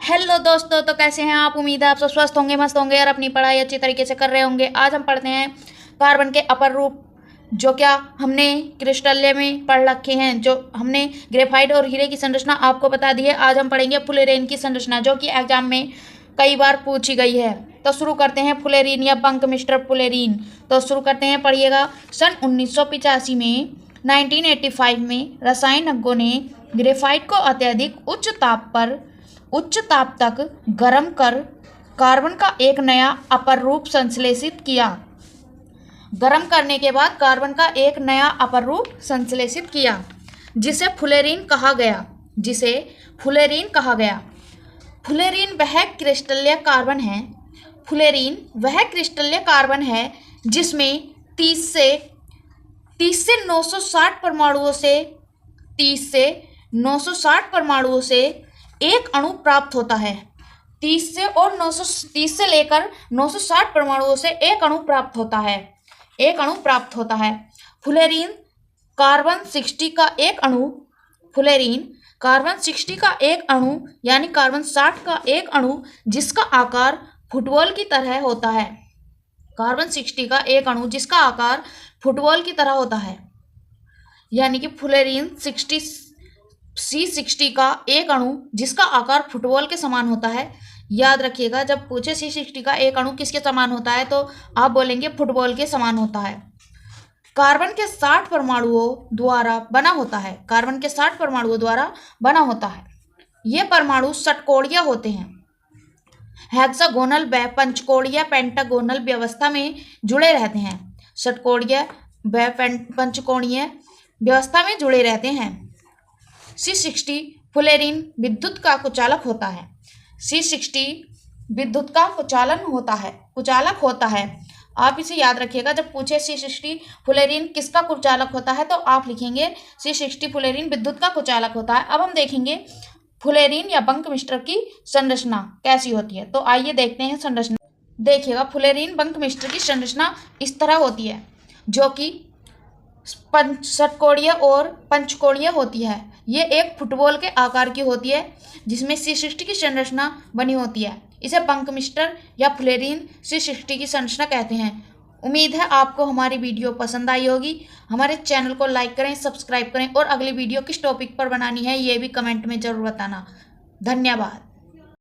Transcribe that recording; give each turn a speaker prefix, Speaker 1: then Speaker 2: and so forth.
Speaker 1: Hello दोस्तों, तो कैसे हैं आप। उम्मीद है आप सब स्वस्थ होंगे, मस्त होंगे और अपनी पढ़ाई अच्छी तरीके से कर रहे होंगे। आज हम पढ़ते हैं कार्बन के अपर रूप, जो क्या हमने क्रिस्टल्य में पढ़ रखे हैं। जो हमने ग्रेफाइट और हीरे की संरचना आपको बता दी है। आज हम पढ़ेंगे फुलेरीन की संरचना, जो कि एग्जाम में कई बार पूछी गई है। तो शुरू करते हैं फुलेरीन या बंकमिस्टर फुलेरीन। तो शुरू करते हैं, पढ़िएगा। सन 1985 में 1985 में रसायनज्ञों ने ग्रेफाइट को अत्यधिक उच्च ताप तक गर्म कर कार्बन का एक नया अपर रूप संश्लेषित किया। गर्म करने के बाद कार्बन का एक नया अपर रूप संश्लेषित किया, जिसे फुलेरीन कहा गया। फुलेरीन वह क्रिस्टलीय कार्बन है जिसमें 30 से 960 परमाणुओं से एक अणु प्राप्त होता है। 30 से लेकर 960 परमाणुओं से एक अणु प्राप्त होता है। फुलेरीन कार्बन 60 का एक अणु यानी कार्बन 60 का एक अणु जिसका आकार फुटबॉल की तरह होता है। कार्बन 60 का एक अणु जिसका आकार फुटबॉल की तरह होता है, यानी कि फुलेरीन C60 का एक अणु जिसका आकार फुटबॉल के समान होता है। याद रखिएगा, जब पूछे C60 का एक अणु किसके समान होता है तो आप बोलेंगे फुटबॉल के समान होता है। कार्बन के 60 परमाणुओं द्वारा बना होता है। ये परमाणु षटकोणीय होते हैं। हेक्सागोनल व पंचकोणीय पेंटागोनल व्यवस्था में जुड़े रहते हैं। षटकोणीय व पंचकोणीय व्यवस्था में जुड़े रहते हैं। C60 फुलेरीन विद्युत का कुचालक होता है। आप इसे याद रखिएगा, जब पूछे C60 फुलेरीन किसका कुचालक होता है तो आप लिखेंगे C60 फुलेरीन विद्युत का कुचालक होता है। अब हम देखेंगे फुलेरीन या बंकमिस्टर की संरचना कैसी होती है। तो आइए देखते हैं संरचना। देखिएगा, फुलेरीन बंकमिस्टर की संरचना इस तरह होती है, जो कि षटकोणीय और पंचकोणीय होती है। ये एक फुटबॉल के आकार की होती है, जिसमें C60 की संरचना बनी होती है। इसे बंकमिस्टर या फुलेरीन C60 की संरचना कहते हैं। उम्मीद है आपको हमारी वीडियो पसंद आई होगी। हमारे चैनल को लाइक करें, सब्सक्राइब करें और अगली वीडियो किस टॉपिक पर बनानी है ये भी कमेंट में ज़रूर बताना। धन्यवाद।